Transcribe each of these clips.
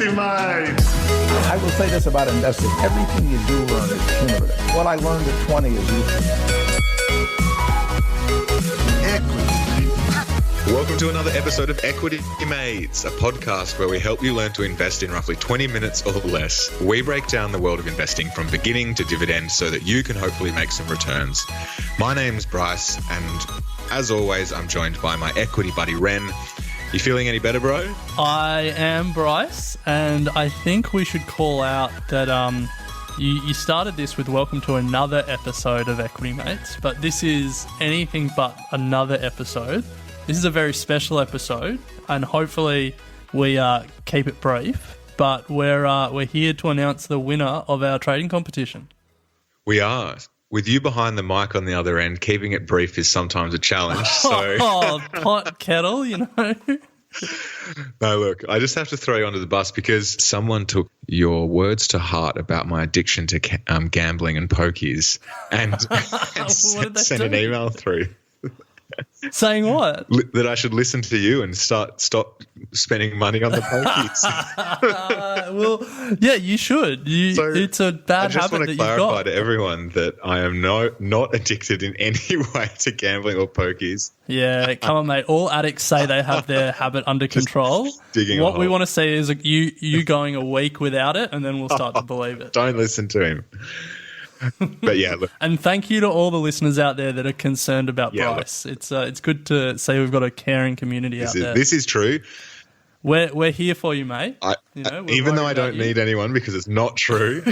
Equity Mates. I will say this about investing. Everything you do learn is cumulative. What I learned at 20 is useful. Welcome to another episode of Equity Mates, a podcast where we help you learn to invest in roughly 20 minutes or less. We break down the world of investing from beginning to dividend so that you can hopefully make some returns. My name's Bryce, and as always, I'm joined by my equity buddy, Ren. You feeling any better, bro? I am Bryce, and I think we should call out that you started this with welcome to another episode of Equity Mates, but this is anything but another episode. This is a very special episode, and hopefully we keep it brief. But we're here to announce the winner of our trading competition. We are. With you behind the mic on the other end, keeping it brief is sometimes a challenge. So, pot kettle, you know. No, look, I just have to throw you under the bus because someone took your words to heart about my addiction to gambling and pokies and sent an email through. Saying what? That I should listen to you and stop spending money on the pokies. Well, yeah, you should. It's a bad habit that you've got. I just want to clarify to everyone that I am not addicted in any way to gambling or pokies. Yeah, come on, mate. All addicts say they have their habit under control. What we want to see is you going a week without it, and then we'll start to believe it. Don't listen to him. But yeah, look. And thank you to all the listeners out there that are concerned about Bryce. It's good to say we've got a caring community out there. This is true. We're here for you, mate. Even though I don't need anyone because it's not true.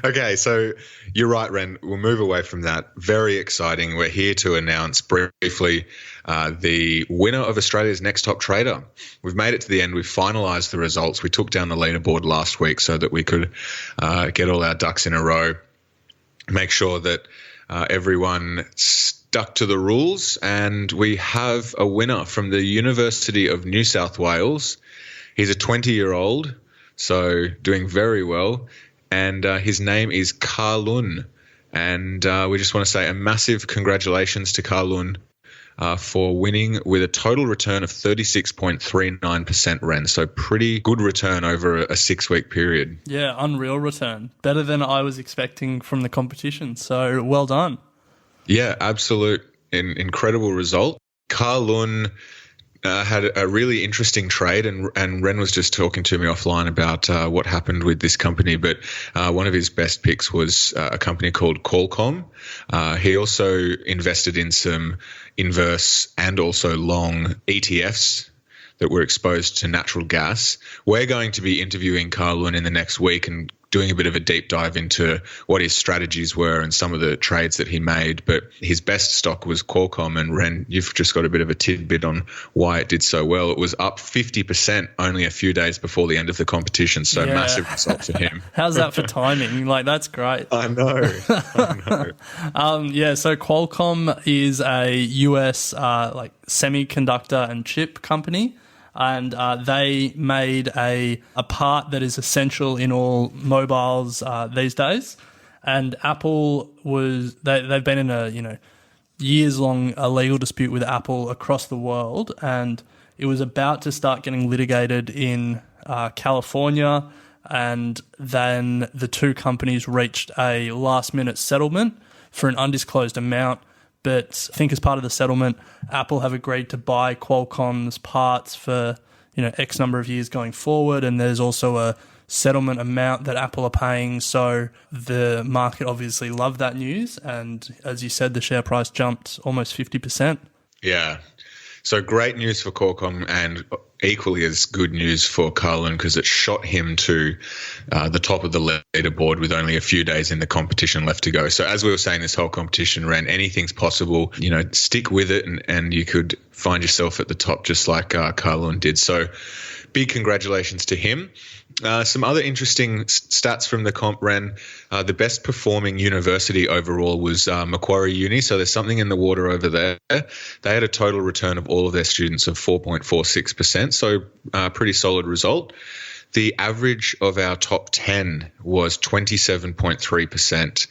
Okay, so you're right, Ren. We'll move away from that. Very exciting. We're here to announce briefly the winner of Australia's Next Top Trader. We've made it to the end. We've finalised the results. We took down the leaderboard last week so that we could get all our ducks in a row, make sure that everyone stuck to the rules, and we have a winner from the University of New South Wales. He's a 20-year-old, so doing very well. And his name is Carlun. And we just want to say a massive congratulations to Carlun for winning with a total return of 36.39% Ren. So pretty good return over a 6-week period. Yeah, unreal return. Better than I was expecting from the competition. So well done. Yeah, absolute incredible result. Carlun had a really interesting trade, and Ren was just talking to me offline about what happened with this company, but one of his best picks was a company called Qualcomm. He also invested in some inverse and also long ETFs that were exposed to natural gas. We're going to be interviewing Carlun in the next week and doing a bit of a deep dive into what his strategies were and some of the trades that he made. But his best stock was Qualcomm, and Ren, you've just got a bit of a tidbit on why it did so well. It was up 50% only a few days before the end of the competition, so massive result for him. How's that for timing? That's great. I know. So Qualcomm is a US semiconductor and chip company. And they made a part that is essential in all mobiles these days. And Apple they've been in a years-long legal dispute with Apple across the world, and it was about to start getting litigated in California, and then the two companies reached a last-minute settlement for an undisclosed amount. But I think as part of the settlement, Apple have agreed to buy Qualcomm's parts for X number of years going forward, and there's also a settlement amount that Apple are paying. So the market obviously loved that news, and as you said, the share price jumped almost 50%. Yeah. So great news for Qualcomm, and equally as good news for Carlun because it shot him to the top of the leaderboard with only a few days in the competition left to go. So as we were saying, this whole competition ran, anything's possible. Stick with it and you could find yourself at the top just like Carlun did. So big congratulations to him. Some other interesting stats from the comp ran. The best performing university overall was Macquarie Uni, so there's something in the water over there. They had a total return of all of their students of 4.46%, so pretty solid result. The average of our top 10 was 27.3%.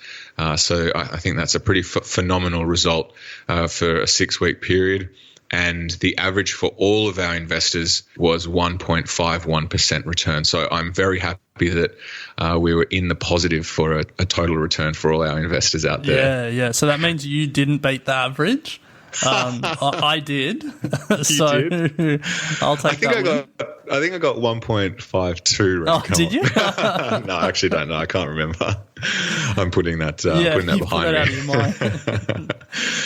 So I think that's a pretty phenomenal result for a 6-week period. and the average for all of our investors was 1.51% return. So I'm very happy that we were in the positive for a total return for all our investors out there. Yeah. So that means you didn't beat the average. I did. So did? I'll take that. I think I got 1.52. Oh, did you? No, I actually don't know. I can't remember. I'm putting that putting that behind out me. of your mind.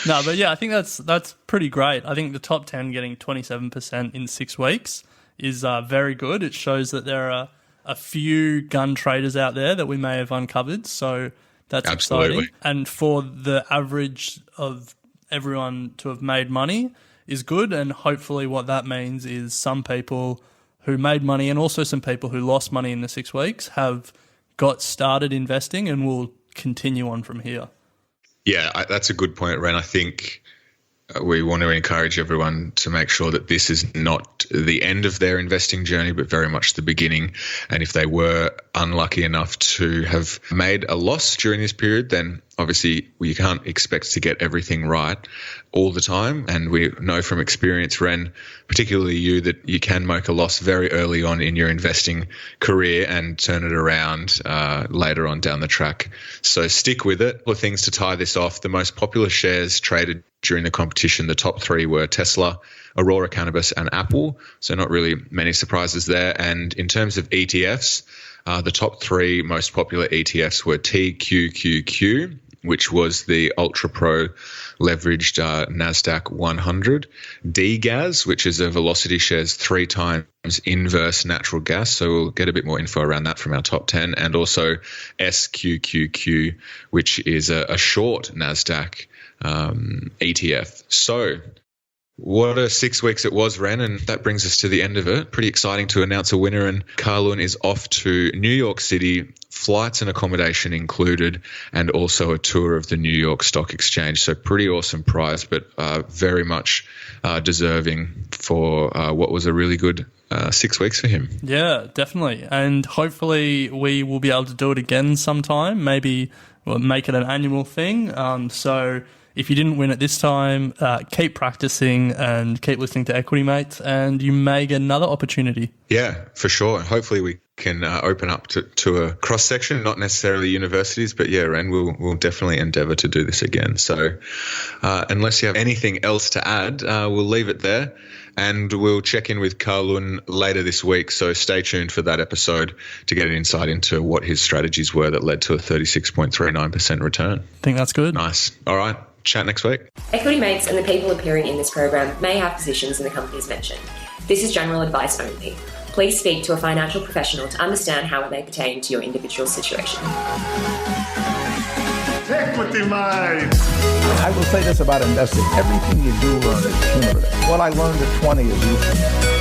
No, but yeah, I think that's pretty great. I think the top 10 getting 27% in 6 weeks is very good. It shows that there are a few gun traders out there that we may have uncovered. So that's Absolutely. exciting. And for the average of everyone to have made money is good. And hopefully what that means is some people who made money and also some people who lost money in the 6 weeks have got started investing and will continue on from here. Yeah, that's a good point, Ren. I think we want to encourage everyone to make sure that this is not the end of their investing journey, but very much the beginning. And if they were unlucky enough to have made a loss during this period, then obviously you can't expect to get everything right all the time. And we know from experience, Ren, particularly you, that you can make a loss very early on in your investing career and turn it around later on down the track. So stick with it. A couple of things to tie this off. The most popular shares traded during the competition, the top 3 were Tesla, Aurora Cannabis, and Apple. So not really many surprises there. And in terms of ETFs, the top 3 most popular ETFs were TQQQ, which was the Ultra Pro leveraged NASDAQ 100, DGAS, which is a Velocity Shares 3 times inverse natural gas. So we'll get a bit more info around that from our top 10. And also SQQQ, which is a short NASDAQ ETF. So what a 6 weeks it was, Ren, and that brings us to the end of it. Pretty exciting to announce a winner, and Kar-Lun is off to New York City, flights and accommodation included, and also a tour of the New York Stock Exchange. So pretty awesome prize, but very much deserving for what was a really good 6 weeks for him. Yeah, definitely. And hopefully we will be able to do it again sometime. Maybe we'll make it an annual thing. So if you didn't win it this time, keep practicing and keep listening to Equity Mates, and you may get another opportunity. Yeah, for sure. Hopefully we can open up to a cross-section, not necessarily universities, but yeah, Ren, we'll definitely endeavour to do this again. So unless you have anything else to add, we'll leave it there, and we'll check in with Kar-Lun later this week. So stay tuned for that episode to get an insight into what his strategies were that led to a 36.39% return. I think that's good. Nice. All right. Chat next week. Equity Mates and the people appearing in this program may have positions in the companies mentioned. This is general advice only. Please speak to a financial professional to understand how it may pertain to your individual situation. Equity Mates! I will say this about investing. Everything you do learn is cumulative. What I learned at 20 is useful.